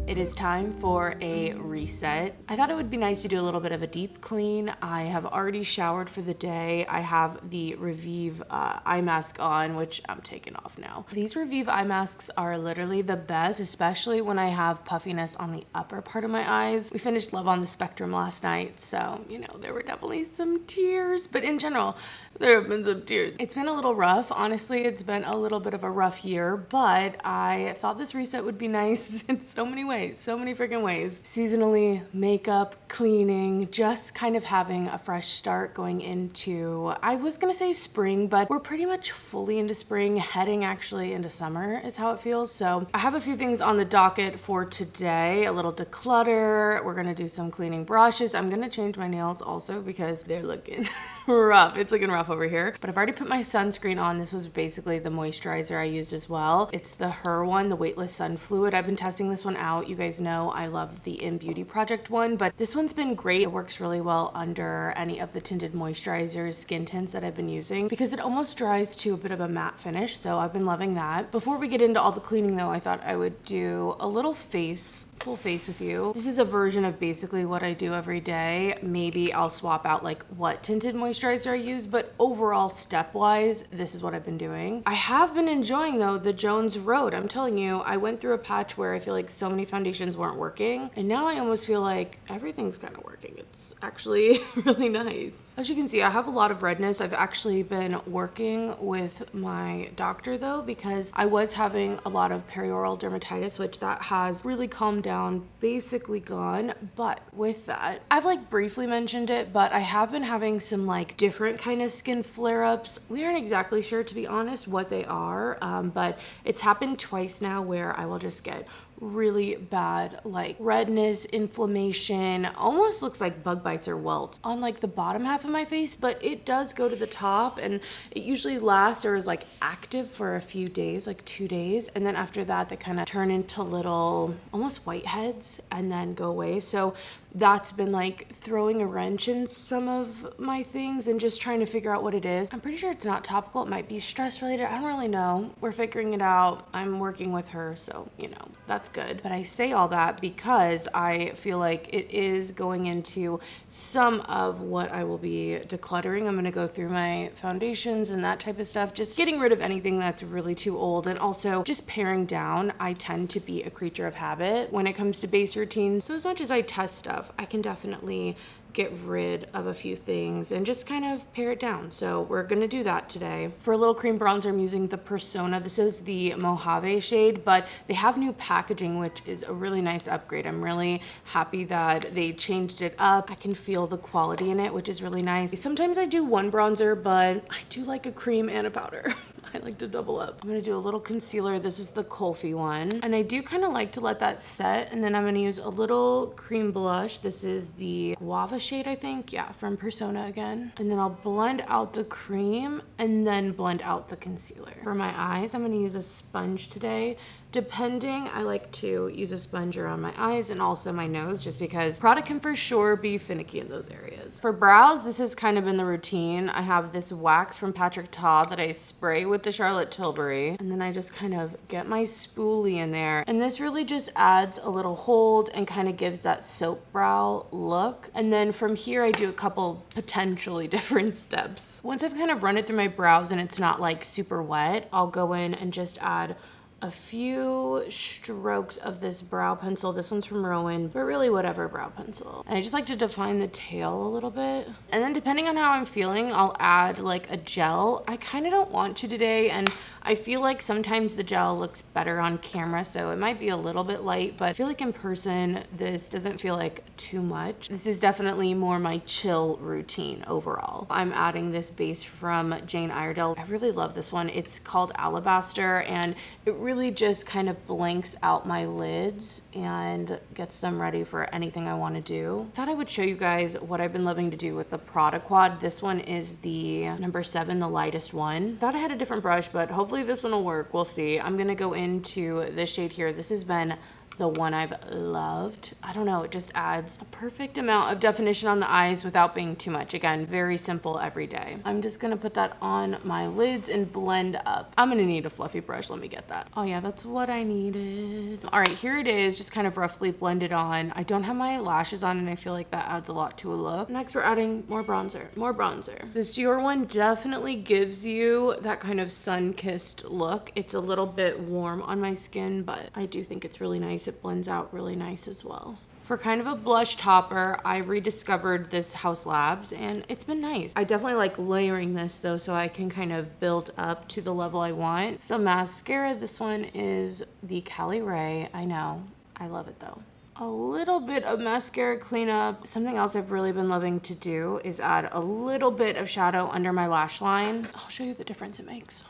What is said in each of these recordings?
It is time for a reset. I thought it would be nice to do a little bit of a deep clean. I have already showered for the day. I have the Revive eye mask on, which I'm taking off now. These Revive eye masks are literally the best, especially when I have puffiness on the upper part of my eyes. We finished Love on the Spectrum last night, so, you know, there were definitely some tears, but in general, there have been some tears. It's been a little rough. Honestly, it's been a little bit of a rough year, but I thought this reset would be nice in so many ways, so many freaking ways. Seasonally, makeup, cleaning, just kind of having a fresh start going into, I was gonna say spring, but we're pretty much fully into spring, heading actually into summer is how it feels. So I have a few things on the docket for today, a little declutter. We're gonna do some cleaning brushes. I'm gonna change my nails also because they're looking rough. It's looking rough over here, but I've already put my sunscreen on. This was basically the moisturizer I used as well. It's the Her one, the Weightless Sun Fluid. I've been testing this one out. You guys know I love the In Beauty Project one, but this one's been great. It works really well under any of the tinted moisturizers, skin tints that I've been using because it almost dries to a bit of a matte finish, so I've been loving that. Before we get into all the cleaning though, I thought I would do a little full face with you. This is a version of basically what I do every day. Maybe I'll swap out like what tinted moisturizer I use, but overall step-wise, this is what I've been doing. I have been enjoying though the Jones Road. I'm telling you, I went through a patch where I feel like so many foundations weren't working, and now I almost feel like everything's kind of working. It's actually really nice. As you can see, I have a lot of redness. I've actually been working with my doctor though, because I was having a lot of perioral dermatitis, which that has really calmed down, basically gone. But with that, I've like briefly mentioned it, but I have been having some like different kind of skin flare-ups. We aren't exactly sure, to be honest, what they are, but it's happened twice now where I will just get really bad like redness, inflammation, almost looks like bug bites or welts on like the bottom half of my face, but it does go to the top, and it usually lasts or is like active for a few days, like 2 days, and then after that they kind of turn into little almost whiteheads and then go away. So that's been like throwing a wrench in some of my things and just trying to figure out what it is. I'm pretty sure it's not topical. It might be stress related. I don't really know. We're figuring it out. I'm working with her, so you know, that's good. But I say all that because I feel like it is going into some of what I will be decluttering. I'm going to go through my foundations and that type of stuff, just getting rid of anything that's really too old, and also just paring down. I tend to be a creature of habit when it comes to base routines. So as much as I test stuff, I can definitely get rid of a few things and just kind of pare it down. So we're gonna do that today. For a little cream bronzer, I'm using the Persona. This is the Mojave shade, but they have new packaging, which is a really nice upgrade. I'm really happy that they changed it up. I can feel the quality in it, which is really nice. Sometimes I do one bronzer, but I do like a cream and a powder. I like to double up. I'm gonna do a little concealer. This is the Colfi one. And I do kind of like to let that set. And then I'm gonna use a little cream blush. This is the Guava shade, I think. Yeah, from Persona again. And then I'll blend out the cream and then blend out the concealer. For my eyes, I'm gonna use a sponge today. Depending, I like to use a sponge around my eyes and also my nose, just because product can for sure be finicky in those areas. For brows, this has kind of been the routine. I have this wax from Patrick Ta that I spray with the Charlotte Tilbury, and then I just kind of get my spoolie in there. And this really just adds a little hold and kind of gives that soap brow look. And then from here, I do a couple potentially different steps. Once I've kind of run it through my brows and it's not like super wet, I'll go in and just add a few strokes of this brow pencil. This one's from Rowan, but really whatever brow pencil. And I just like to define the tail a little bit. And then depending on how I'm feeling, I'll add like a gel. I kind of don't want to today, and I feel like sometimes the gel looks better on camera, so it might be a little bit light, but I feel like in person, this doesn't feel like too much. This is definitely more my chill routine overall. I'm adding this base from Jane Iredale. I really love this one. It's called Alabaster, and it really just kind of blanks out my lids and gets them ready for anything I want to do. Thought I would show you guys what I've been loving to do with the Prada Quad. This one is the number 7, the lightest one. Thought I had a different brush, but hopefully this one will work. We'll see. I'm gonna go into this shade here. This has been the one I've loved. I don't know, it just adds a perfect amount of definition on the eyes without being too much. Again, very simple every day. I'm just gonna put that on my lids and blend up. I'm gonna need a fluffy brush, let me get that. Oh yeah, that's what I needed. All right, here it is, just kind of roughly blended on. I don't have my lashes on and I feel like that adds a lot to a look. Next, we're adding more bronzer, more bronzer. This Dior one definitely gives you that kind of sun-kissed look. It's a little bit warm on my skin, but I do think it's really nice. It blends out really nice as well. For kind of a blush topper, I rediscovered this House Labs and it's been nice. I definitely like layering this though, so I can kind of build up to the level I want. So mascara, this one is the Cali Ray. I know, I love it though. A little bit of mascara cleanup. Something else I've really been loving to do is add a little bit of shadow under my lash line. I'll show you the difference it makes.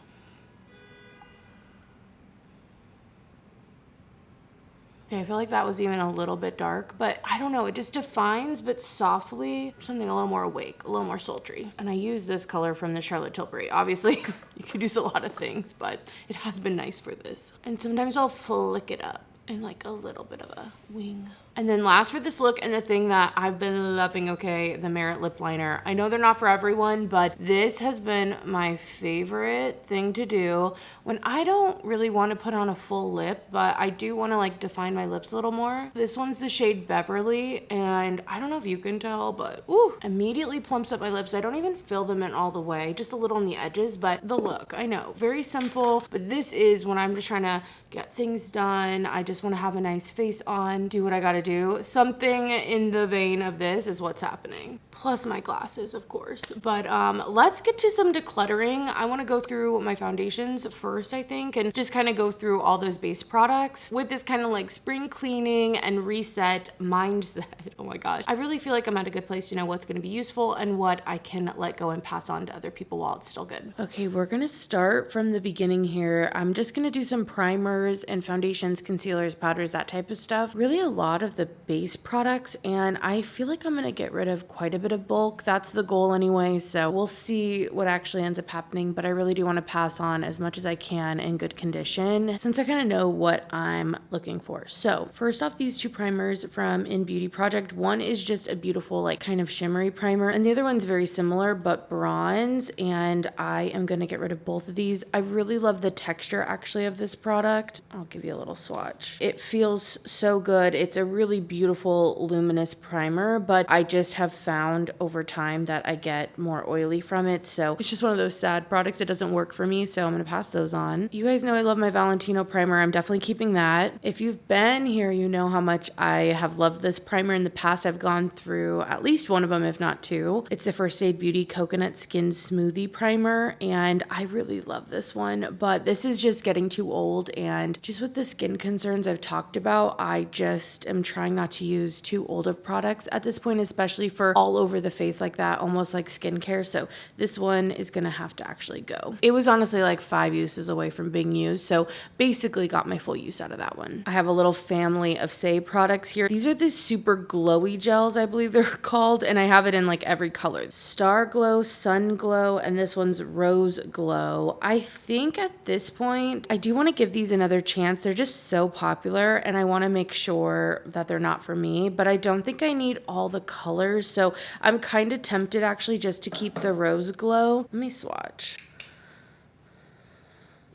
Okay, I feel like that was even a little bit dark, but I don't know, it just defines, but softly, something a little more awake, a little more sultry. And I use this color from the Charlotte Tilbury. Obviously, you could use a lot of things, but it has been nice for this. And sometimes I'll flick it up in like a little bit of a wing. And then last for this look, and the thing that I've been loving, okay, the Merit lip liner. I know they're not for everyone, but this has been my favorite thing to do when I don't really want to put on a full lip, but I do want to like define my lips a little more. This one's the shade Beverly, and I don't know if you can tell, but ooh, immediately plumps up my lips. I don't even fill them in all the way, just a little on the edges, but the look, I know, very simple, but this is when I'm just trying to get things done. I just want to have a nice face on, do what I gotta do. Something in the vein of this is what's happening. Plus my glasses, of course. But let's get to some decluttering. I want to go through my foundations first, I think, and just kind of go through all those base products with this kind of like spring cleaning and reset mindset. Oh my gosh. I really feel like I'm at a good place to know what's going to be useful and what I can let go and pass on to other people while it's still good. Okay, we're going to start from the beginning here. I'm just going to do some primers and foundations, concealers, powders, that type of stuff. Really a lot of the base products, and I feel like I'm going to get rid of quite a bit of bulk. That's the goal anyway, so we'll see what actually ends up happening, but I really do want to pass on as much as I can in good condition since I kind of know what I'm looking for. So first off, these two primers from In Beauty Project. One is just a beautiful like kind of shimmery primer, and the other one's very similar but bronze, and I am going to get rid of both of these. I really love the texture actually of this product. I'll give you a little swatch. It feels so good. It's a really beautiful luminous primer, but I just have found over time that I get more oily from it, so it's just one of those sad products that doesn't work for me, so I'm gonna pass those on. You guys know I love my Valentino primer. I'm definitely keeping that. If you've been here, you know how much I have loved this primer in the past. I've gone through at least one of them, if not two. It's the First Aid Beauty Coconut Skin Smoothie Primer, and I really love this one, but this is just getting too old, and just with the skin concerns I've talked about, I just am trying not to use too old of products at this point, especially for all over the face like that, almost like skincare. So this one is gonna have to actually go. It was honestly like 5 uses away from being used, so basically got my full use out of that one. I have a little family of Say products here. These are the super glowy gels, I believe they're called, and I have it in like every color. Star Glow, Sun Glow, and this one's Rose Glow. I think at this point, I do want to give these another chance. They're just so popular, and I want to make sure that they're not for me, but I don't think I need all the colors, so I'm kind of tempted actually just to keep the Rose Glow. Let me swatch.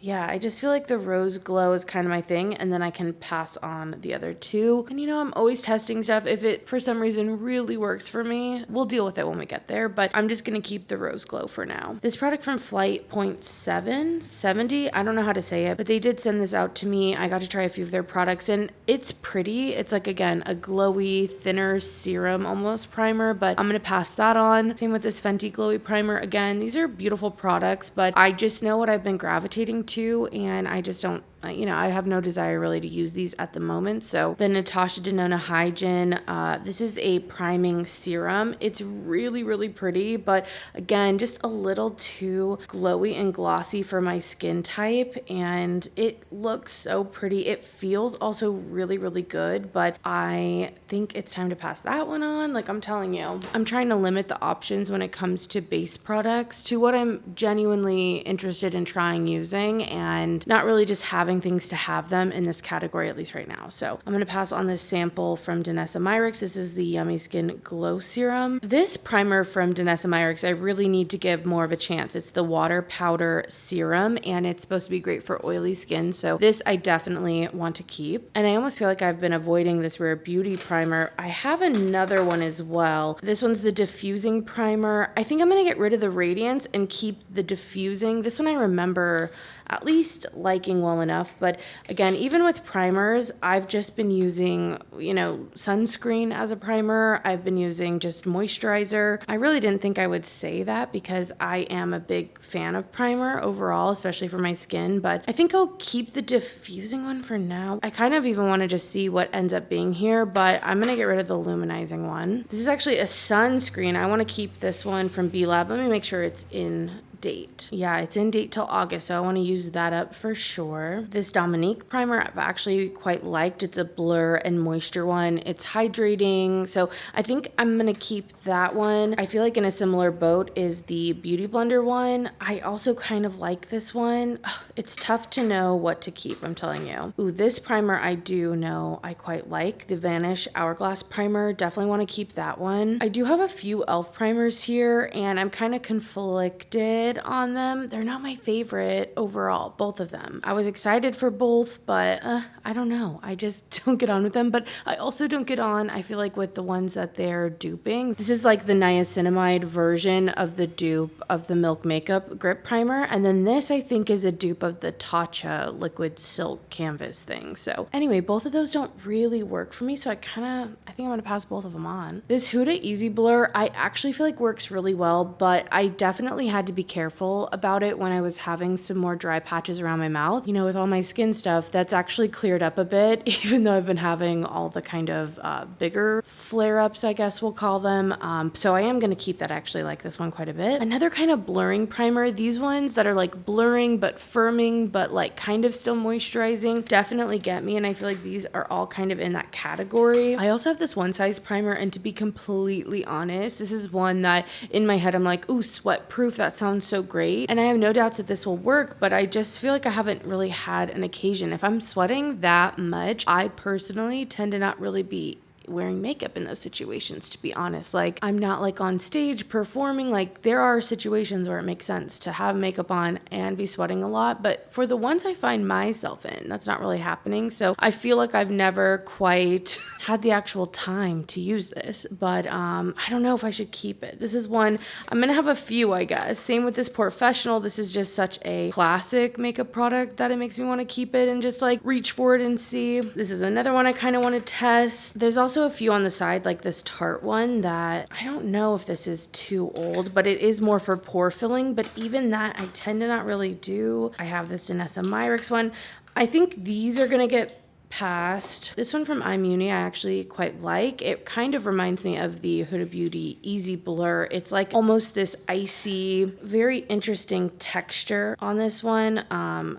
Yeah, I just feel like the Rose Glow is kind of my thing, and then I can pass on the other two. And you know, I'm always testing stuff. If it, for some reason, really works for me, we'll deal with it when we get there, but I'm just gonna keep the Rose Glow for now. This product from Flight 70, I don't know how to say it, but they did send this out to me. I got to try a few of their products, and it's pretty. It's like, again, a glowy, thinner serum almost primer, but I'm gonna pass that on. Same with this Fenty Glowy Primer. Again, these are beautiful products, but I just know what I've been gravitating to, and I just don't, you know, I have no desire really to use these at the moment. So the Natasha Denona Hygiene, this is a priming serum. It's really, really pretty, but again, just a little too glowy and glossy for my skin type, and it looks so pretty. It feels also really, really good, but I think it's time to pass that one on. Like I'm telling you, I'm trying to limit the options when it comes to base products to what I'm genuinely interested in trying using, and not really just having having things to have them in this category, at least right now. So I'm going to pass on this sample from Danessa Myricks. This is the Yummy Skin Glow Serum. This primer from Danessa Myricks, I really need to give more of a chance. It's the Water Powder Serum, and it's supposed to be great for oily skin. So this I definitely want to keep. And I almost feel like I've been avoiding this Rare Beauty primer. I have another one as well. This one's the Diffusing Primer. I think I'm going to get rid of the Radiance and keep the Diffusing. This one I remember at least liking well enough. But again, even with primers, I've just been using, sunscreen as a primer. I've been using just moisturizer. I really didn't think I would say that because I am a big fan of primer overall, especially for my skin. But I think I'll keep the diffusing one for now. I kind of even want to just see what ends up being here, but I'm going to get rid of the luminizing one. This is actually a sunscreen. I want to keep this one from B Lab. Let me make sure it's in date. Yeah, it's in date till August, so I want to use that up for sure. This Dominique primer I've actually quite liked. It's a blur and moisture one. It's hydrating, so I think I'm gonna keep that one. I feel like in a similar boat is the Beauty Blender one. I also kind of like this one. It's tough to know what to keep, I'm telling you. Ooh, this primer I do know I quite like. The Vanish Hourglass primer, definitely want to keep that one. I do have a few e.l.f. primers here, and I'm kind of conflicted on them. They're not my favorite overall, both of them. I was excited for both, but I don't know. I just don't get on with them. But I also don't get on, I feel like, with the ones that they're duping. This is like the niacinamide version of the dupe of the Milk Makeup Grip Primer. And then this, I think, is a dupe of the Tatcha Liquid Silk Canvas thing. So anyway, both of those don't really work for me. So I think I'm going to pass both of them on. This Huda Easy Blur, I actually feel like works really well, but I definitely had to be careful about it when I was having some more dry patches around my mouth. With all my skin stuff, that's actually cleared up a bit, even though I've been having all the kind of bigger flare-ups, I guess we'll call them. So I am going to keep that. I actually like this one quite a bit. Another kind of blurring primer, these ones that are like blurring but firming but like kind of still moisturizing, definitely get me, and I feel like these are all kind of in that category. I also have this One Size primer, and to be completely honest, this is one that in my head I'm like, ooh, sweat proof, that sounds so great, and I have no doubts that this will work, but I just feel like I haven't really had an occasion. If I'm sweating that much, I personally tend to not really be wearing makeup in those situations, to be honest. Like, I'm not like on stage performing. Like, there are situations where it makes sense to have makeup on and be sweating a lot, but for the ones I find myself in, that's not really happening. So I feel like I've never quite had the actual time to use this, but I don't know if I should keep it. This is one I'm gonna have a few, I guess. Same with this Professional. This is just such a classic makeup product that it makes me want to keep it and just like reach for it and see. This is another one I kind of want to test. There's also a few on the side, like this Tarte one that I don't know if this is too old, but it is more for pore filling, but even that I tend to not really do. I have this Danessa Myricks one. I think these are gonna get past. This one from Imuni I actually quite like. It kind of reminds me of the Huda Beauty Easy Blur. It's like almost this icy, very interesting texture on this one. I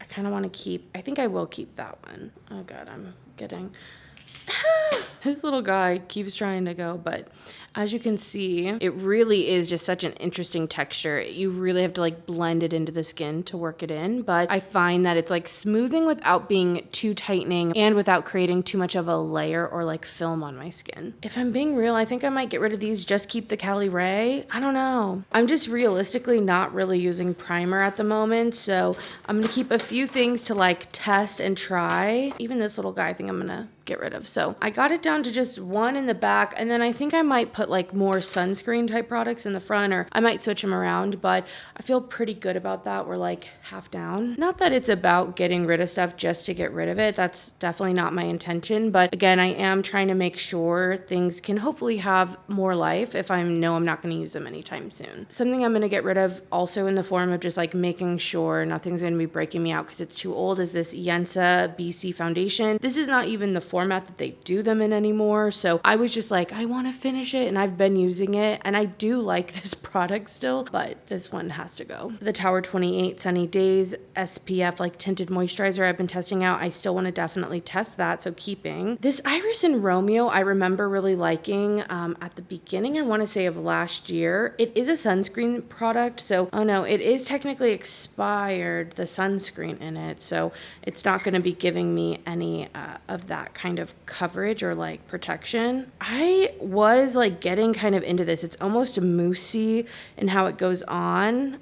kind of want to keep, I think I will keep that one. Oh God, I'm getting... This little guy keeps trying to go, but as you can see, it really is just such an interesting texture. You really have to like blend it into the skin to work it in, but I find that it's like smoothing without being too tightening and without creating too much of a layer or like film on my skin. If I'm being real, I think I might get rid of these, just keep the Cali Ray. I don't know. I'm just realistically not really using primer at the moment, so I'm gonna keep a few things to like test and try. Even this little guy I think I'm gonna get rid of. So I got it down to just one in the back, and then I think I might put like more sunscreen type products in the front, or I might switch them around, but I feel pretty good about that. We're like half down. Not that it's about getting rid of stuff just to get rid of it. That's definitely not my intention, but again, I am trying to make sure things can hopefully have more life if I know I'm not going to use them anytime soon. Something I'm going to get rid of also in the form of just like making sure nothing's going to be breaking me out because it's too old is this Yensa BC foundation. This is not even the format that they do them in anymore. So I was just like, I want to finish it, and I've been using it, and I do like this product still, but this one has to go. The Tower 28 Sunny Days SPF like tinted moisturizer I've been testing out. I still want to definitely test that, so keeping. This Iris and Romeo I remember really liking at the beginning, I want to say, of last year. It is a sunscreen product, so oh no, it is technically expired, the sunscreen in it, so it's not going to be giving me any of that kind of coverage or like protection. I was like getting kind of into this. It's almost moussey in how it goes on.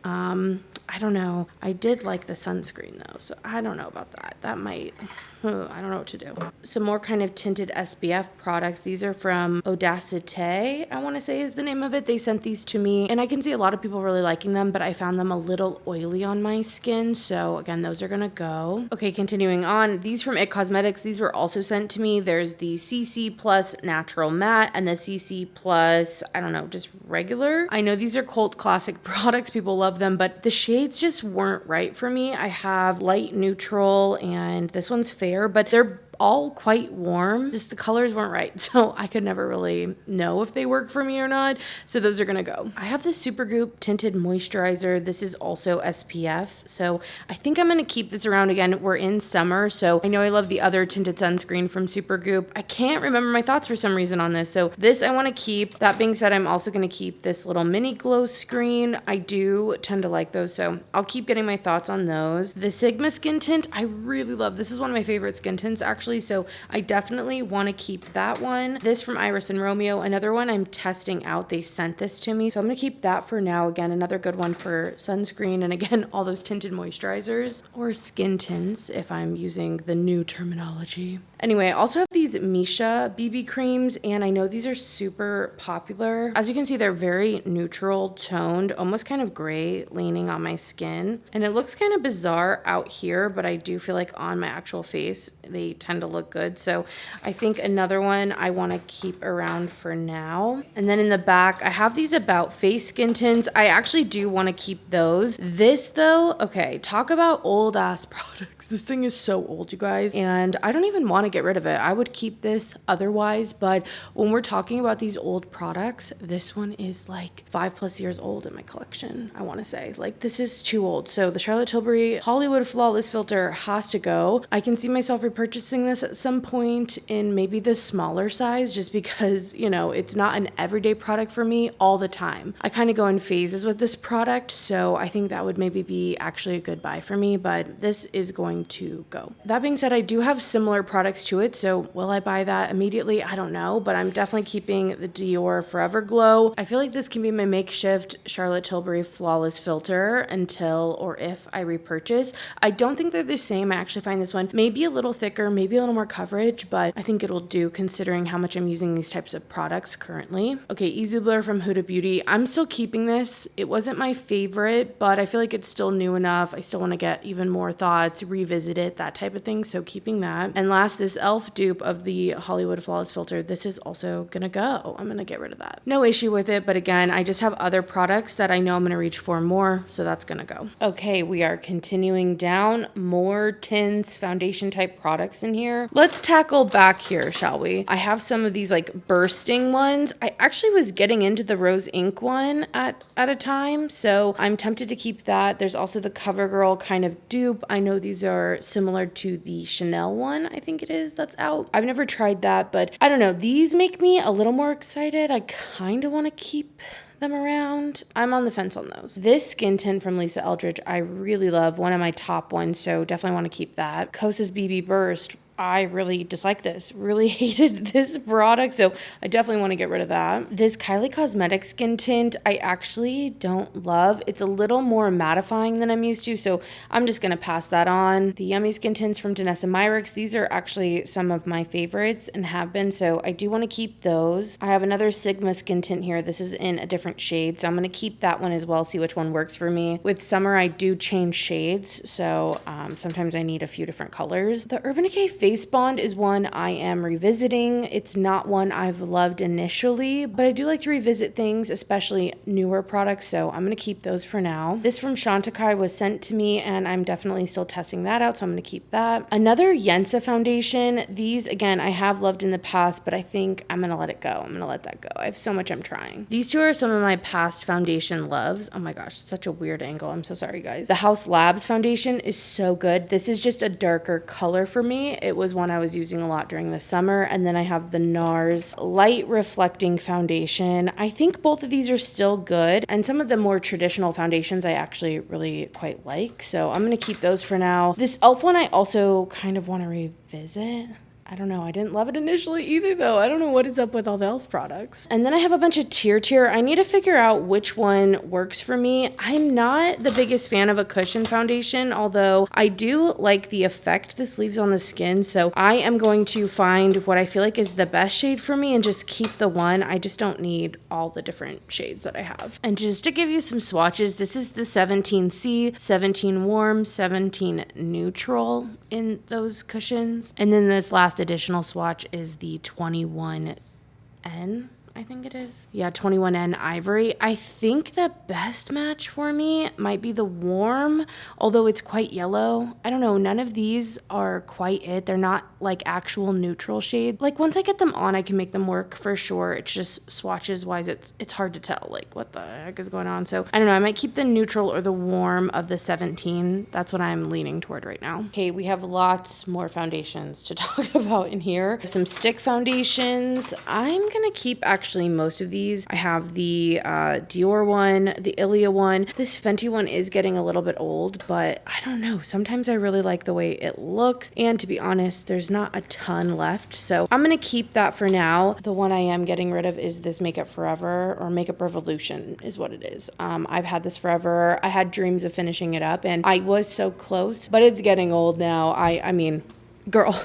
I don't know. I did like the sunscreen though, so I don't know about that. That might, I don't know what to do. Some more kind of tinted SPF products. These are from Audacité, I want to say is the name of it. They sent these to me, and I can see a lot of people really liking them, but I found them a little oily on my skin. So again, those are gonna go. Okay, continuing on. These from It Cosmetics, these were also sent to me. There's the CC Plus Natural Matte and the CC Plus, I don't know, just regular. I know these are cult classic products. People love them, but the shades just weren't right for me. I have light neutral, and this one's fair, but they're all quite warm. Just the colors weren't right, so I could never really know if they work for me or not. So those are gonna go. I have this Supergoop tinted moisturizer. This is also SPF, so I think I'm gonna keep this around. Again, we're in summer, so I know I love the other tinted sunscreen from Supergoop. I can't remember my thoughts for some reason on this, so this I want to keep. That being said, I'm also gonna keep this little mini glow screen. I do tend to like those, so I'll keep getting my thoughts on those. The Sigma skin tint, I really love. This is one of my favorite skin tints actually, so I definitely want to keep that one. This from Iris and Romeo, another one I'm testing out. They sent this to me, so I'm gonna keep that for now. Again, another good one for sunscreen, and again, all those tinted moisturizers or skin tints if I'm using the new terminology. Anyway, I also have these Misha BB creams, and I know these are super popular. As you can see, they're very neutral toned, almost kind of gray leaning on my skin, and it looks kind of bizarre out here, but I do feel like on my actual face they tend to look good. So I think another one I want to keep around for now. And then in the back, I have these About Face skin tints. I actually do want to keep those. This though, okay, talk about old ass products. This thing is so old, you guys, and I don't even want to get rid of it. I would keep this otherwise, but when we're talking about these old products, this one is like 5+ years old in my collection, I want to say. Like, this is too old. So the Charlotte Tilbury Hollywood Flawless Filter has to go. I can see myself repurchasing this at some point in maybe the smaller size, just because, you know, it's not an everyday product for me all the time. I kind of go in phases with this product, so I think that would maybe be actually a good buy for me, but this is going to go. That being said, I do have similar products to it, so will I buy that immediately? I don't know, but I'm definitely keeping the Dior Forever Glow. I feel like this can be my makeshift Charlotte Tilbury Flawless Filter until or if I repurchase. I don't think they're the same. I actually find this one maybe a little thicker, maybe a little more coverage, but I think it'll do considering how much I'm using these types of products currently. Okay, Easy Blur from Huda Beauty. I'm still keeping this. It wasn't my favorite, but I feel like it's still new enough. I still want to get even more thoughts, revisit it, that type of thing, so keeping that. And last, this e.l.f. dupe of the Hollywood Flawless Filter. This is also gonna go. I'm gonna get rid of that. No issue with it, but again, I just have other products that I know I'm gonna reach for more, so that's gonna go. Okay, we are continuing down. More tints, foundation type products in here. Let's tackle back here, shall we? I have some of these like bursting ones. I actually was getting into the Rose Ink one at a time, so I'm tempted to keep that. There's also the CoverGirl kind of dupe. I know these are similar to the Chanel one, I think it is, that's out. I've never tried that, but I don't know. These make me a little more excited. I kind of want to keep them around. I'm on the fence on those. This skin tint from Lisa Eldridge, I really love. One of my top ones, so definitely want to keep that. Kosas BB Burst. I really dislike this, really hated this product, so I definitely want to get rid of that. This Kylie Cosmetics skin tint, I actually don't love. It's a little more mattifying than I'm used to, so I'm just going to pass that on. The Yummy skin tints from Danessa Myricks, these are actually some of my favorites and have been, so I do want to keep those. I have another Sigma skin tint here. This is in a different shade, so I'm going to keep that one as well, see which one works for me. With summer, I do change shades, so sometimes I need a few different colors. The Urban Decay Face Bond is one I am revisiting. It's not one I've loved initially, but I do like to revisit things, especially newer products, so I'm gonna keep those for now. This from Chantecaille was sent to me, and I'm definitely still testing that out, so I'm gonna keep that. Another Yensa foundation. These, again, I have loved in the past, but I think I'm gonna let it go. I'm gonna let that go. I have so much I'm trying. These two are some of my past foundation loves. Oh my gosh, such a weird angle. I'm so sorry, guys. The House Labs foundation is so good. This is just a darker color for me. It was one I was using a lot during the summer. And then I have the NARS Light Reflecting Foundation. I think both of these are still good. And some of the more traditional foundations I actually really quite like. So I'm going to keep those for now. This e.l.f. one I also kind of want to revisit. I don't know. I didn't love it initially either, though. I don't know what is up with all the e.l.f. products. And then I have a bunch of Tier. I need to figure out which one works for me. I'm not the biggest fan of a cushion foundation, although I do like the effect this leaves on the skin. So I am going to find what I feel like is the best shade for me and just keep the one. I just don't need all the different shades that I have. And just to give you some swatches, this is the 17C, 17 warm, 17 neutral in those cushions. And then this last additional swatch is the 21N, I think it is. Yeah, 21N Ivory. I think the best match for me might be the warm, although it's quite yellow. I don't know, none of these are quite it. They're not like actual neutral shades. Like once I get them on, I can make them work for sure. It's just swatches wise, it's hard to tell like what the heck is going on. So I don't know, I might keep the neutral or the warm of the 17. That's what I'm leaning toward right now. Okay, we have lots more foundations to talk about in here. Some stick foundations. I'm gonna keep actually most of these. I have the Dior one, the Ilia one. This Fenty one is getting a little bit old, but I don't know. Sometimes I really like the way it looks. And to be honest, there's not a ton left. So I'm going to keep that for now. The one I am getting rid of is this Makeup Forever, or Makeup Revolution is what it is. I've had this forever. I had dreams of finishing it up and I was so close, but it's getting old now. I mean, girl,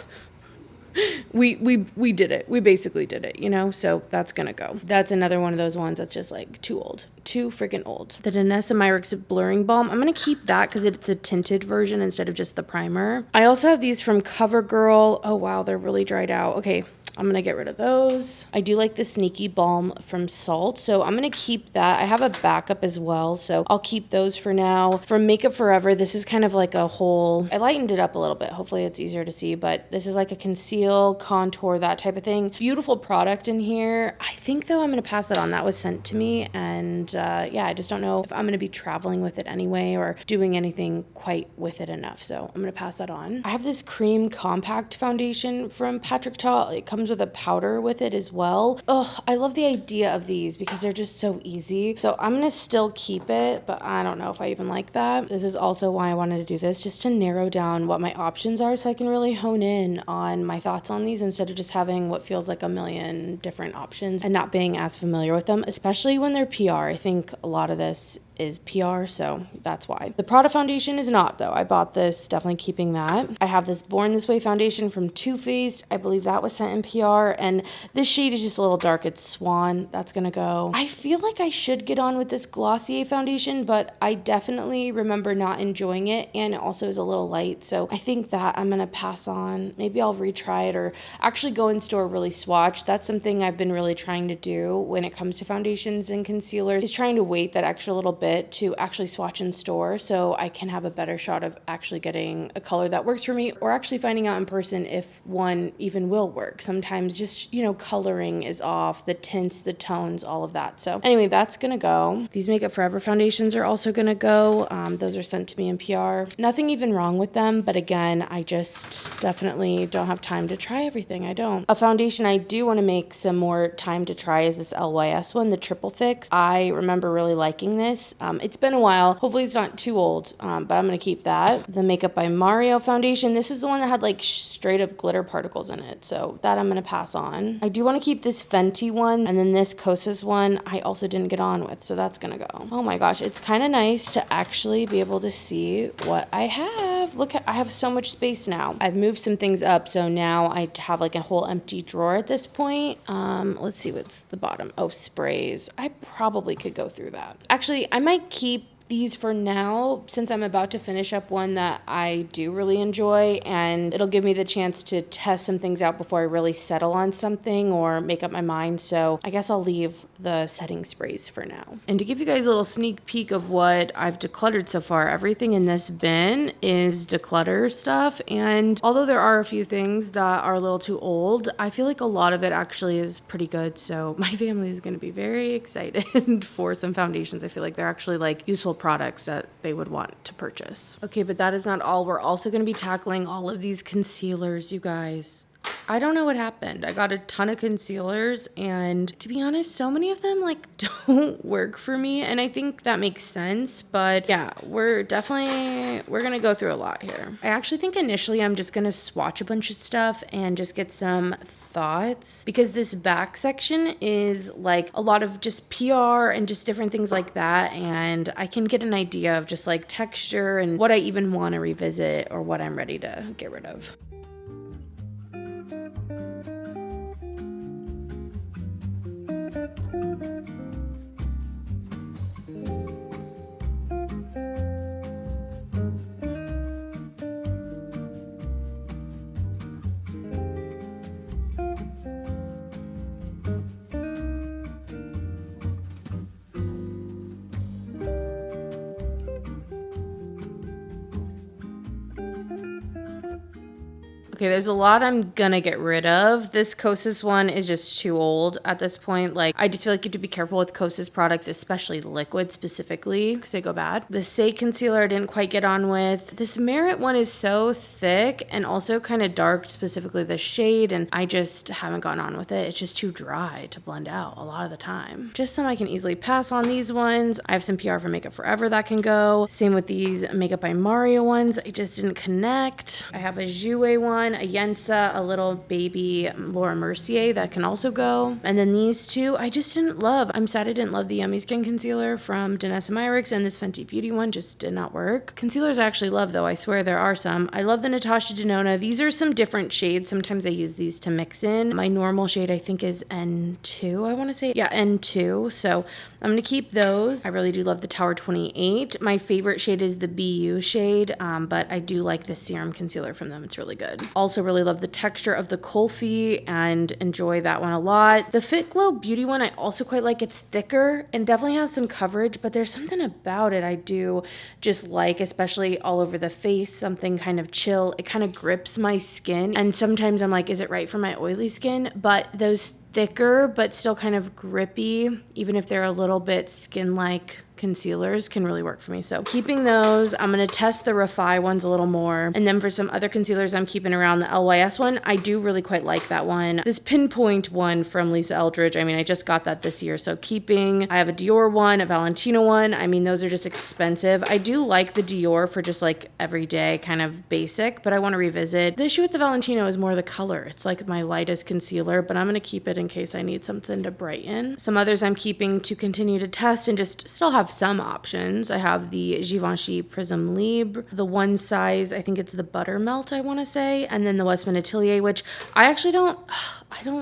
we did it. We basically did it, you know? So that's gonna go. That's another one of those ones that's just like too old. Too freaking old. The Danessa Myricks Blurring Balm. I'm gonna keep that because it's a tinted version instead of just the primer. I also have these from CoverGirl. Oh wow, they're really dried out. Okay, I'm gonna get rid of those. I do like the Sneaky Balm from Salt, so I'm gonna keep that. I have a backup as well, so I'll keep those for now. From Makeup Forever, this is kind of like a whole, I lightened it up a little bit. Hopefully it's easier to see, but this is like a conceal, contour, that type of thing. Beautiful product in here. I think though I'm gonna pass it on. That was sent to me, and yeah, I just don't know if I'm gonna be traveling with it anyway or doing anything quite with it enough, so I'm gonna pass that on. I have this cream compact foundation from Patrick Ta. It comes with a powder with it as well. Oh, I love the idea of these because they're just so easy. So I'm gonna still keep it, but I don't know if I even like that. This is also why I wanted to do this, just to narrow down what my options are so I can really hone in on my thoughts on these instead of just having what feels like a million different options and not being as familiar with them, especially when they're PR. I think a lot of this is PR, so that's why. The Prada foundation is not, though. I bought this, definitely keeping that. I have this Born This Way foundation from Too Faced. I believe that was sent in PR, and this shade is just a little dark. It's Swan. That's gonna go. I feel like I should get on with this Glossier foundation, but I definitely remember not enjoying it, and it also is a little light, so I think that I'm gonna pass on. Maybe I'll retry it or actually go in store really swatch. That's something I've been really trying to do when it comes to foundations and concealers, is trying to wait that extra little bit to actually swatch in store so I can have a better shot of actually getting a color that works for me, or actually finding out in person if one even will work. Sometimes just, you know, coloring is off, the tints, the tones, all of that. So anyway, that's gonna go. These Makeup Forever foundations are also gonna go. Those are sent to me in PR. Nothing even wrong with them, but again, I just definitely don't have time to try everything. I don't. A foundation I do want to make some more time to try is this LYS one, the Triple Fix. I remember really liking this. It's been a while. Hopefully it's not too old, but I'm going to keep that. The Makeup by Mario foundation. This is the one that had like straight up glitter particles in it. So that I'm going to pass on. I do want to keep this Fenty one, and then this Kosas one I also didn't get on with. So that's going to go. Oh my gosh. It's kind of nice to actually be able to see what I have. Look, I have so much space now. I've moved some things up. So now I have like a whole empty drawer at this point. Let's see what's the bottom. Oh, sprays. I probably could go through that. Actually, I might keep these for now, since I'm about to finish up one that I do really enjoy, and it'll give me the chance to test some things out before I really settle on something or make up my mind. So I guess I'll leave the setting sprays for now. And to give you guys a little sneak peek of what I've decluttered so far, everything in this bin is declutter stuff. And although there are a few things that are a little too old, I feel like a lot of it actually is pretty good. So my family is going to be very excited for some foundations. I feel like they're actually like useful products that they would want to purchase. Okay, but that is not all. We're also going to be tackling all of these concealers, you guys. I don't know what happened. I got a ton of concealers, and to be honest, so many of them like don't work for me, and I think that makes sense. But yeah, we're gonna go through a lot here. I actually think initially I'm just gonna swatch a bunch of stuff and just get some thoughts, because this back section is like a lot of just PR and just different things like that, and I can get an idea of just like texture and what I even want to revisit or what I'm ready to get rid of. Okay, there's a lot I'm gonna get rid of. This Kosas one is just too old at this point. Like, I just feel like you have to be careful with Kosas products, especially liquid specifically, because they go bad. The Say concealer I didn't quite get on with. This Merit one is so thick and also kind of dark, specifically the shade, and I just haven't gone on with it. It's just too dry to blend out a lot of the time. Just some I can easily pass on these ones. I have some PR from Makeup Forever that can go. Same with these Makeup by Mario ones. I just didn't connect. I have a Jouer one, a Yensa, a little baby Laura Mercier that can also go. And then these two I just didn't love. I'm sad I didn't love the Yummy Skin Concealer from Danessa Myricks, and this Fenty Beauty one just did not work. Concealers I actually love though. I swear there are some. I love the Natasha Denona. These are some different shades. Sometimes I use these to mix in. My normal shade I think is N2, I want to say. Yeah, N2. So I'm going to keep those. I really do love the Tower 28. My favorite shade is the BU shade, but I do like the serum concealer from them. It's really good. Also really love the texture of the Kulfi and enjoy that one a lot. The Fit Glow Beauty one I also quite like. It's thicker and definitely has some coverage, but there's something about it I do just like, especially all over the face, something kind of chill. It kind of grips my skin, and sometimes I'm like, is it right for my oily skin? But those thicker but still kind of grippy, even if they're a little bit skin-like concealers, can really work for me. So keeping those. I'm going to test the Refi ones a little more. And then for some other concealers I'm keeping around, the LYS one, I do really quite like that one. This Pinpoint one from Lisa Eldridge, I mean, I just got that this year, so keeping. I have a Dior one, a Valentino one. I mean, those are just expensive. I do like the Dior for just like everyday kind of basic, but I want to revisit. The issue with the Valentino is more the color. It's like my lightest concealer, but I'm going to keep it in case I need something to brighten. Some others I'm keeping to continue to test and just still have some options. I have the Givenchy Prism Libre, the one size, I think it's the Buttermelt, I want to say, and then the Westman Atelier, which I actually don't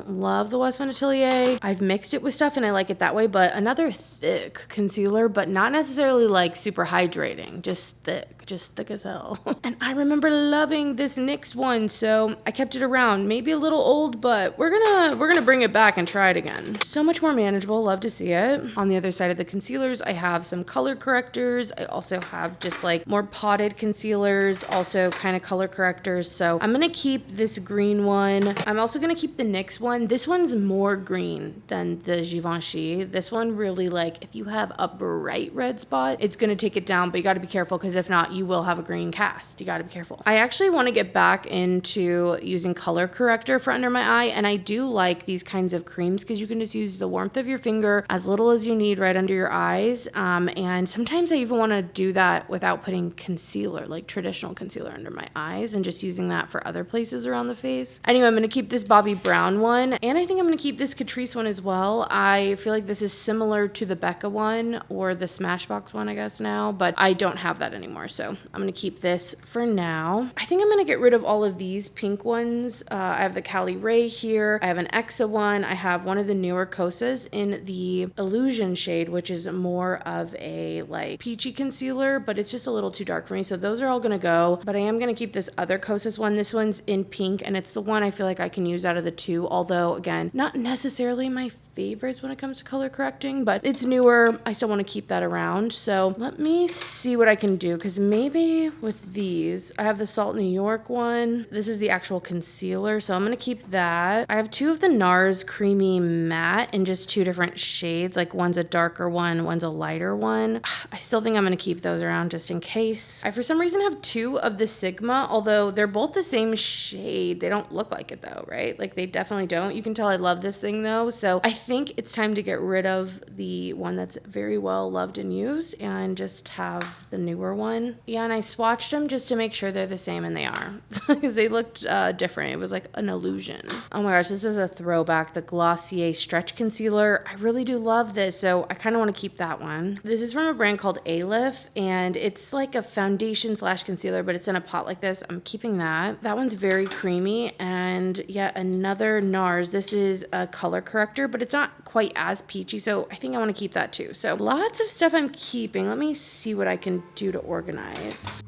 love the Westman Atelier. I've mixed it with stuff and I like it that way, but another thick concealer, but not necessarily like super hydrating, just thick as hell. And I remember loving this NYX one, so I kept it around. Maybe a little old, but we're gonna bring it back and try it again. So much more manageable. Love to see it. On the other side of the concealers, I have some color correctors. I also have just like more potted concealers, also kind of color correctors. So I'm gonna keep this green one. I'm also gonna keep the NYX one. This one's more green than the Givenchy. This one really, like, if you have a bright red spot, it's gonna take it down, but you gotta be careful, because if not, you will have a green cast. You gotta be careful. I actually want to get back into using color corrector for under my eye, and I do like these kinds of creams because you can just use the warmth of your finger as little as you need right under your eyes. And sometimes I even want to do that without putting concealer, like traditional concealer under my eyes, and just using that for other places around the face. Anyway, I'm going to keep this Bobbi Brown one, and I think I'm going to keep this Catrice one as well. I feel like this is similar to the Becca one, or the Smashbox one, I guess now, but I don't have that anymore. So I'm gonna keep this for now. I think I'm gonna get rid of all of these pink ones. I have the Cali Ray here. I have an Exa one. I have one of the newer Kosas in the Illusion shade, which is more of a like peachy concealer, but it's just a little too dark for me. So those are all gonna go, but I am gonna keep this other Kosas one. This one's in pink, and it's the one I feel like I can use out of the two, although again, not necessarily my favorites when it comes to color correcting, but it's newer. I still want to keep that around. So let me see what I can do, because maybe with these, I have the Salt New York one. This is the actual concealer, so I'm going to keep that. I have two of the NARS Creamy Matte in just two different shades, like one's a darker one, one's a lighter one. I still think I'm going to keep those around just in case. I for some reason have two of the Sigma, although they're both the same shade. They don't look like it though, right? Like they definitely don't. You can tell I love this thing though, so I think it's time to get rid of the one that's very well loved and used and just have the newer one. Yeah, and I swatched them just to make sure they're the same, and they are, because they looked different. It was like an illusion. Oh my gosh, this is a throwback, the Glossier Stretch Concealer. I really do love this, so I kind of want to keep that one. This is from a brand called Alif, and it's like a foundation slash concealer, but it's in a pot like this. I'm keeping that. That one's very creamy, and yet another NARS. This is a color corrector, but it's not quite as peachy, so I think I want to keep that too. So lots of stuff I'm keeping. Let me see what I can do to organize.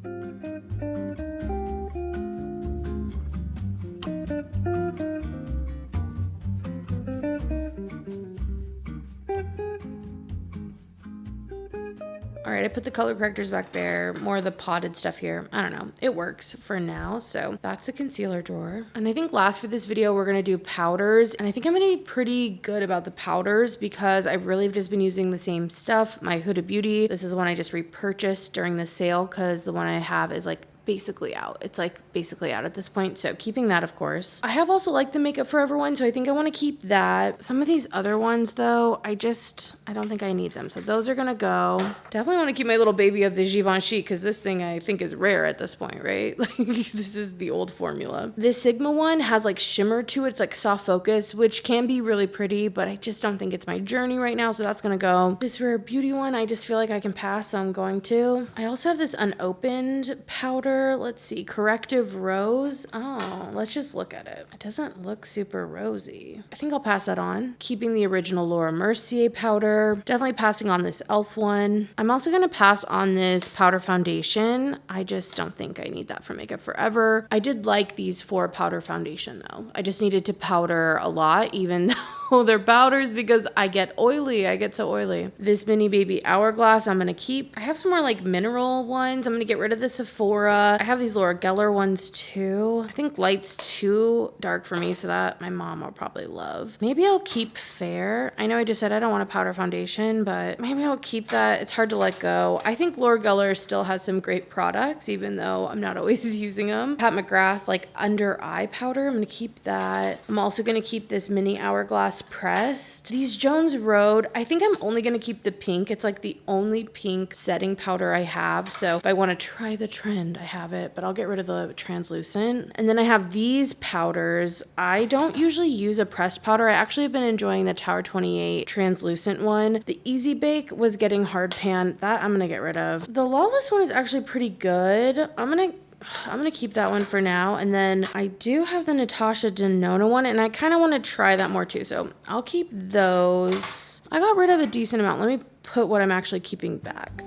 All right, I put the color correctors back there, more of the potted stuff here. I don't know, it works for now. So that's the concealer drawer. And I think last for this video, we're gonna do powders. And I think I'm gonna be pretty good about the powders because I really have just been using the same stuff. My Huda Beauty, this is one I just repurchased during the sale because the one I have is like basically out. It's like basically out at this point, so keeping that, of course. I have also liked the Makeup Forever one, so I think I want to keep that. Some of these other ones though, I don't think I need them, so those are gonna go. Definitely want to keep my little baby of the Givenchy, because this thing I think is rare at this point, right? Like this is the old formula. This Sigma one has like shimmer to it. It's like soft focus, which can be really pretty, but I just don't think it's my journey right now, so that's gonna go. This Rare Beauty one, I just feel like I can pass, so I'm going to. I also have this unopened powder. Let's see, Corrective Rose. Oh, let's just look at it. It doesn't look super rosy. I think I'll pass that on. Keeping the original Laura Mercier powder. Definitely passing on this e.l.f. one. I'm also going to pass on this powder foundation. I just don't think I need that for Makeup Forever. I did like these for powder foundation though. I just needed to powder a lot, even though they're powders, because I get oily. I get so oily. This Mini Baby Hourglass I'm going to keep. I have some more like mineral ones. I'm going to get rid of the Sephora. I have these Laura Geller ones too. I think light's too dark for me, so that my mom will probably love. Maybe I'll keep Fair. I know I just said I don't want a powder foundation, but maybe I'll keep that. It's hard to let go. I think Laura Geller still has some great products, even though I'm not always using them. Pat McGrath, like under eye powder. I'm gonna keep that. I'm also gonna keep this Mini Hourglass pressed. These Jones Road, I think I'm only gonna keep the pink. It's like the only pink setting powder I have. So if I wanna try the trend, I have it, but I'll get rid of the translucent. And then I have these powders. I don't usually use a pressed powder. I actually have been enjoying the Tower 28 translucent one. The Easy Bake was getting hard pan. That I'm gonna get rid of. The Lawless one is actually pretty good. I'm gonna keep that one for now. And then I do have the Natasha Denona one, and I kind of want to try that more too. So I'll keep those. I got rid of a decent amount. Let me put what I'm actually keeping back.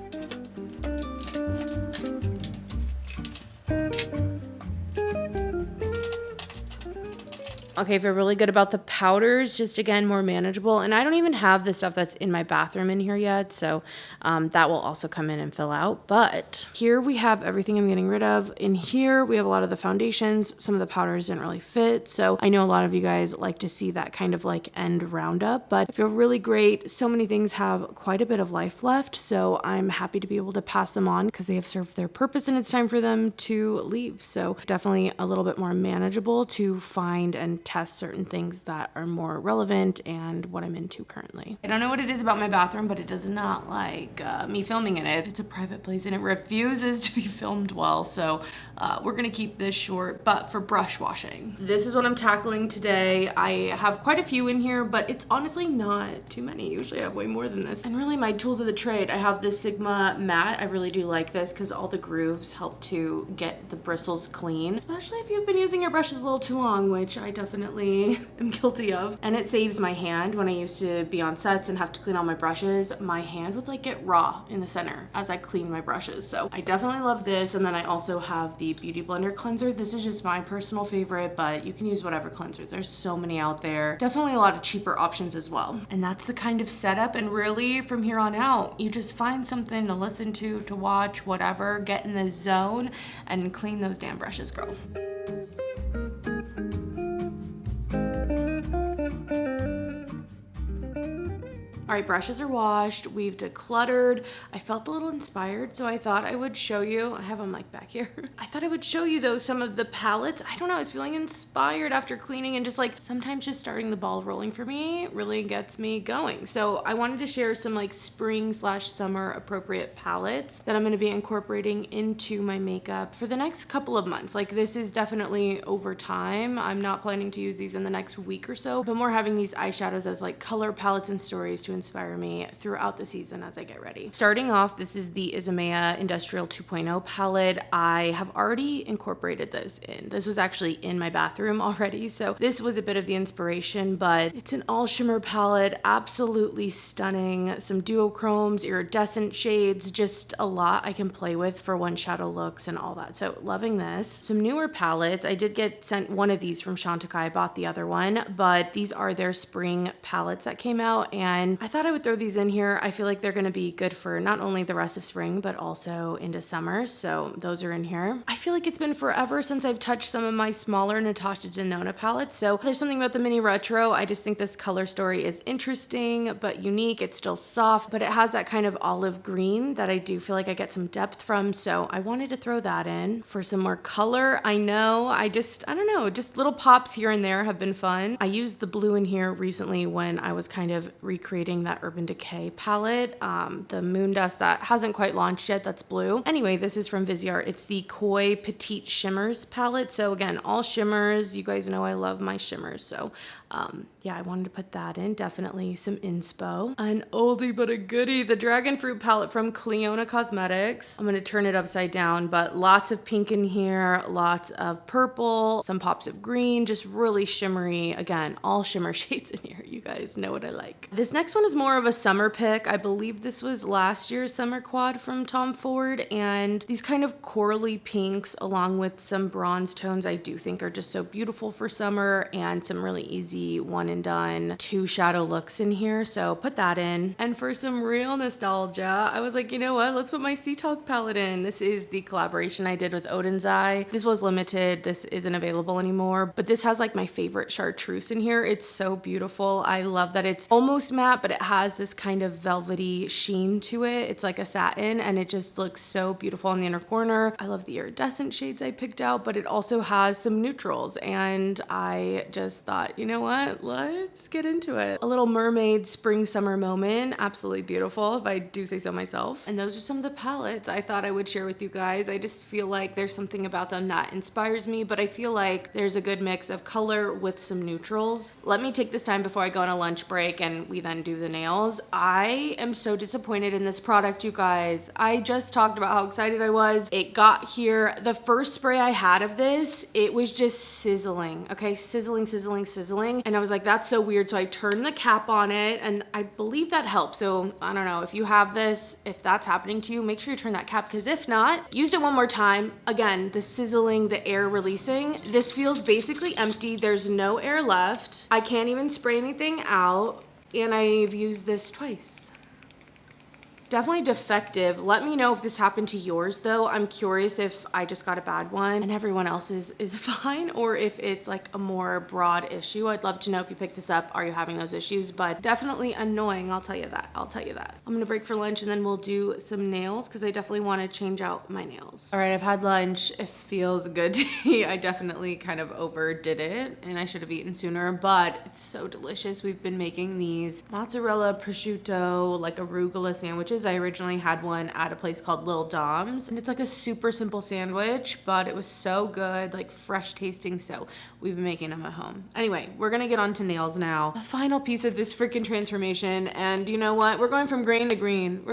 Okay, I feel really good about the powders, just again, more manageable. And I don't even have the stuff that's in my bathroom in here yet, so that will also come in and fill out. But here we have everything I'm getting rid of. In here, we have a lot of the foundations. Some of the powders didn't really fit, so I know a lot of you guys like to see that kind of like end roundup, but I feel really great. So many things have quite a bit of life left, so I'm happy to be able to pass them on because they have served their purpose and it's time for them to leave. So definitely a little bit more manageable to find and test certain things that are more relevant and what I'm into currently. I don't know what it is about my bathroom, but it does not like me filming in it. It's a private place and it refuses to be filmed well, so we're gonna keep this short. But for brush washing, this is what I'm tackling today. I have quite a few in here, but it's honestly not too many. Usually I have way more than this. And really my tools of the trade, I have this Sigma mat. I really do like this because all the grooves help to get the bristles clean, especially if you've been using your brushes a little too long, which I definitely am guilty of. And it saves my hand. When I used to be on sets and have to clean all my brushes, my hand would like get raw in the center as I clean my brushes. So I definitely love this. And then I also have the Beauty Blender cleanser. This is just my personal favorite, but you can use whatever cleanser. There's so many out there. Definitely a lot of cheaper options as well. And that's the kind of setup. And really from here on out, you just find something to listen to watch, whatever, get in the zone and clean those damn brushes, girl. All right, brushes are washed. We've decluttered. I felt a little inspired, so I thought I would show you. I have them like back here. I thought I would show you though some of the palettes. I don't know, I was feeling inspired after cleaning, and just like sometimes just starting the ball rolling for me really gets me going. So I wanted to share some like spring/summer appropriate palettes that I'm gonna be incorporating into my makeup for the next couple of months. Like this is definitely over time. I'm not planning to use these in the next week or so, but more having these eyeshadows as like color palettes and stories to inspire me throughout the season as I get ready. Starting off, this is the Isamaya Industrial 2.0 palette. I have already incorporated this in. This was actually in my bathroom already, so this was a bit of the inspiration, but it's an all shimmer palette, absolutely stunning. Some duochromes, iridescent shades, just a lot I can play with for one shadow looks and all that. So loving this. Some newer palettes. I did get sent one of these from Chantecaille. I bought the other one, but these are their spring palettes that came out, and I thought I would throw these in here. I feel like they're gonna be good for not only the rest of spring, but also into summer. So those are in here. I feel like it's been forever since I've touched some of my smaller Natasha Denona palettes. So there's something about the mini retro. I just think this color story is interesting, but unique. It's still soft, but it has that kind of olive green that I do feel like I get some depth from. So I wanted to throw that in for some more color. I know, I don't know, just little pops here and there have been fun. I used the blue in here recently when I was kind of recreating that Urban Decay palette, the Moon Dust that hasn't quite launched yet, that's blue. Anyway, this is from Viseart. It's the Koi Petite Shimmers palette. So again, all shimmers. You guys know I love my shimmers. So yeah, I wanted to put that in. Definitely some inspo. An oldie but a goodie, the Dragon Fruit palette from Cleona Cosmetics. I'm gonna turn it upside down, but lots of pink in here, lots of purple, some pops of green, just really shimmery. Again, all shimmer shades in here. You guys know what I like. This next one is more of a summer pick. I believe this was last year's summer quad from Tom Ford, and these kind of corally pinks along with some bronze tones I do think are just so beautiful for summer, and some really easy one and done 2 shadow looks in here. So put that in. And for some real nostalgia, I was like, you know what? Let's put my Sea Talk palette in. This is the collaboration I did with Odin's Eye. This was limited. This isn't available anymore, but this has like my favorite chartreuse in here. It's so beautiful. I love that it's almost matte, but it has this kind of velvety sheen to it. It's like a satin, and it just looks so beautiful in the inner corner. I love the iridescent shades I picked out, but it also has some neutrals, and I just thought, you know what? Let's get into it. A little mermaid spring summer moment. Absolutely beautiful, if I do say so myself. And those are some of the palettes I thought I would share with you guys. I just feel like there's something about them that inspires me, but I feel like there's a good mix of color with some neutrals. Let me take this time before I go on a lunch break and we then do the nails. I am so disappointed in this product, you guys. I just talked about how excited I was. It got here. The first spray I had of this, it was just sizzling. Okay, sizzling, sizzling, sizzling. And I was like, that's so weird. So I turned the cap on it, and I believe that helps. So I don't know, if you have this, if that's happening to you, make sure you turn that cap, because if not, used it one more time. Again, the sizzling, the air releasing. This feels basically empty. There's no air left. I can't even spray anything out, and I've used this twice. Definitely defective. Let me know if this happened to yours though. I'm curious if I just got a bad one and everyone else is fine, or if it's like a more broad issue. I'd love to know if you picked this up, are you having those issues? But definitely annoying, I'll tell you that. I'm gonna break for lunch and then we'll do some nails because I definitely want to change out my nails. All right, I've had lunch. It feels good to eat. I definitely kind of overdid it and I should have eaten sooner, but it's so delicious. We've been making these mozzarella prosciutto, like arugula sandwiches. I originally had one at a place called Lil Dom's, and it's like a super simple sandwich, but it was so good, like fresh tasting. So we've been making them at home. Anyway, we're gonna get on to nails now. The final piece of this freaking transformation. And you know what? We're going from green to green.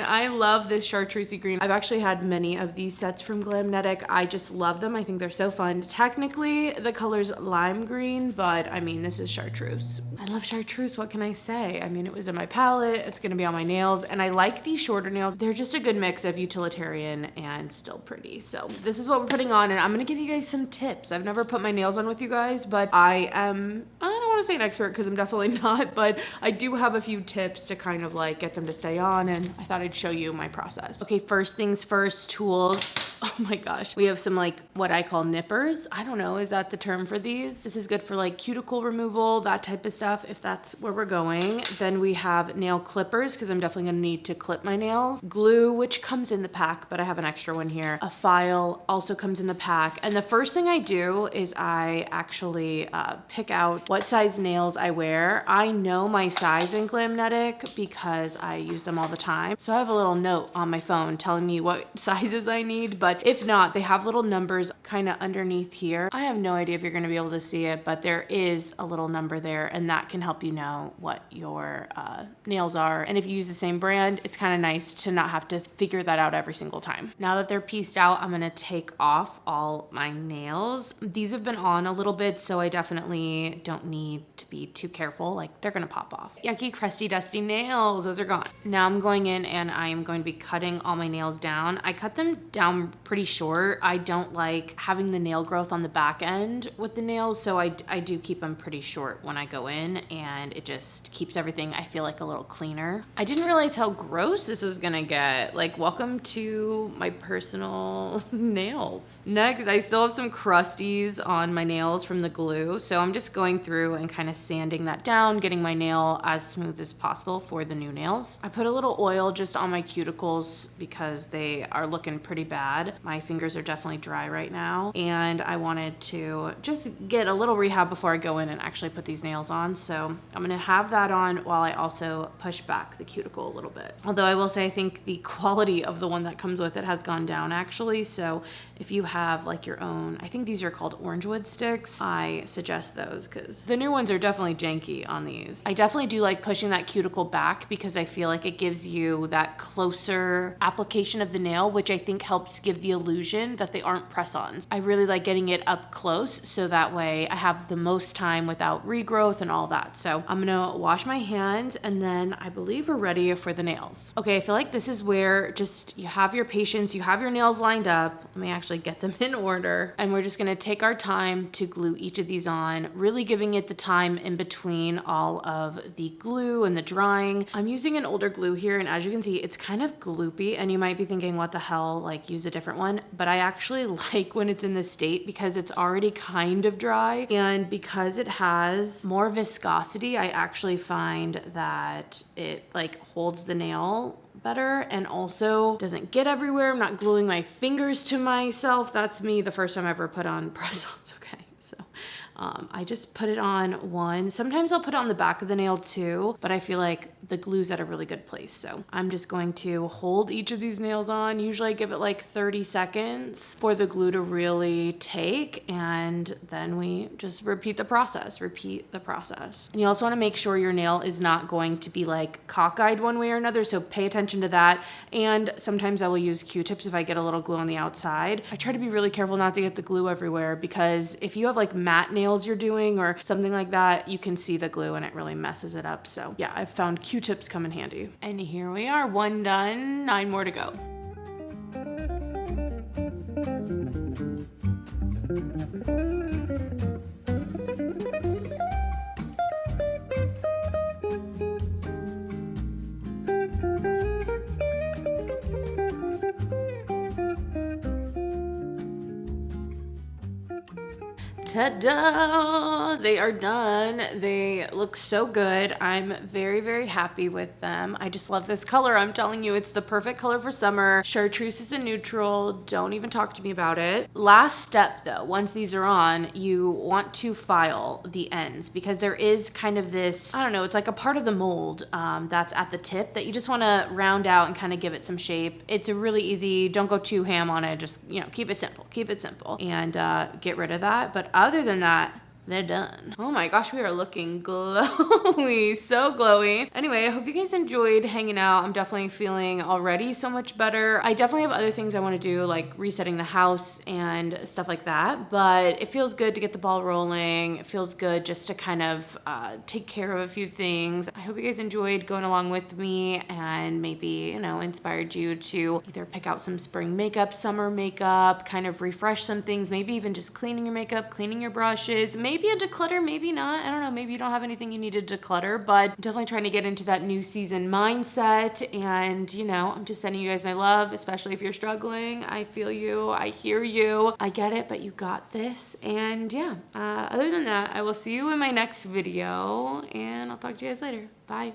I love this chartreusey green. I've actually had many of these sets from Glamnetic. I just love them. I think they're so fun. Technically, the color's lime green, but I mean, this is chartreuse. I love chartreuse. What can I say? I mean, it was in my palette. It's gonna be on my nails, and I like these shorter nails. They're just a good mix of utilitarian and still pretty. So this is what we're putting on, and I'm gonna give you guys some tips. I've never put my nails on with you guys, but I don't want to say an expert because I'm definitely not, but I do have a few tips to kind of like get them to stay on, and I thought I'd show you my process. Okay, first things first, tools. Oh my gosh. We have some like what I call nippers. I don't know, is that the term for these? This is good for like cuticle removal, that type of stuff, if that's where we're going. Then we have nail clippers because I'm definitely gonna need to clip my nails. Glue, which comes in the pack, but I have an extra one here. A file also comes in the pack. And the first thing I do is I actually pick out what size nails I wear. I know my size in Glamnetic because I use them all the time. So I have a little note on my phone telling me what sizes I need, but if not, they have little numbers kind of underneath here. I have no idea if you're gonna be able to see it, but there is a little number there, and that can help you know what your nails are. And if you use the same brand, it's kind of nice to not have to figure that out every single time. Now that they're pieced out, I'm gonna take off all my nails. These have been on a little bit, so I definitely don't need to be too careful. Like, they're gonna pop off. Yucky, crusty, dusty nails, those are gone. Now I'm going in and I am going to be cutting all my nails down. I cut them down pretty short. I don't like having the nail growth on the back end with the nails, so I do keep them pretty short when I go in, and it just keeps everything, I feel like, a little cleaner. I didn't realize how gross this was gonna get. Like, welcome to my personal nails. Next, I still have some crusties on my nails from the glue, so I'm just going through and kind of sanding that down, getting my nail as smooth as possible for the new nails. I put a little oil just on my cuticles because they are looking pretty bad. My fingers are definitely dry right now, and I wanted to just get a little rehab before I go in and actually put these nails on. So I'm gonna have that on while I also push back the cuticle a little bit. Although I will say I think the quality of the one that comes with it has gone down actually. So if you have like your own, I think these are called orangewood sticks, I suggest those because the new ones are definitely janky on these. I definitely do like pushing that cuticle back because I feel like it gives you that closer application of the nail, which I think helps give the illusion that they aren't press-ons. I really like getting it up close so that way I have the most time without regrowth and all that. So I'm gonna wash my hands and then I believe we're ready for the nails. Okay, I feel like this is where just you have your patience, you have your nails lined up. Let me actually get them in order. And we're just gonna take our time to glue each of these on, really giving it the time in between all of the glue and the drying. I'm using an older glue here, and as you can see, it's kind of gloopy, and you might be thinking, what the hell, like use a different one. But I actually like when it's in this state because it's already kind of dry, and because it has more viscosity, I actually find that it like holds the nail better and also doesn't get everywhere. I'm not gluing my fingers to myself. That's me the first time I ever put on press-ons. Okay, so I just put it on one. Sometimes I'll put it on the back of the nail too, but I feel like the glue's at a really good place. So I'm just going to hold each of these nails on. Usually I give it like 30 seconds for the glue to really take, and then we just repeat the process. And you also want to make sure your nail is not going to be like cockeyed one way or another, so pay attention to that. And sometimes I will use Q-tips if I get a little glue on the outside. I try to be really careful not to get the glue everywhere, because if you have like matte nails you're doing or something like that, you can see the glue and it really messes it up. So yeah, I've found Q-tips come in handy. And here we are, one done, 9 more to go. Ta-da! They are done. They look so good. I'm very, very happy with them. I just love this color. I'm telling you, it's the perfect color for summer. Chartreuse is a neutral. Don't even talk to me about it. Last step though, once these are on, you want to file the ends because there is kind of this, I don't know, it's like a part of the mold that's at the tip that you just want to round out and kind of give it some shape. It's a really easy, don't go too ham on it. Just, keep it simple and get rid of that. But other than that, they're done. Oh my gosh, we are looking glowy, so glowy. Anyway, I hope you guys enjoyed hanging out. I'm definitely feeling already so much better. I definitely have other things I want to do, like resetting the house and stuff like that, but it feels good to get the ball rolling. It feels good just to kind of take care of a few things. I hope you guys enjoyed going along with me and maybe, inspired you to either pick out some spring makeup, summer makeup, kind of refresh some things, maybe even just cleaning your makeup, cleaning your brushes, maybe a declutter, maybe not. I don't know. Maybe you don't have anything you need to declutter, but I'm definitely trying to get into that new season mindset. And, I'm just sending you guys my love, especially if you're struggling. I feel you. I hear you. I get it, but you got this. And yeah, other than that, I will see you in my next video and I'll talk to you guys later. Bye.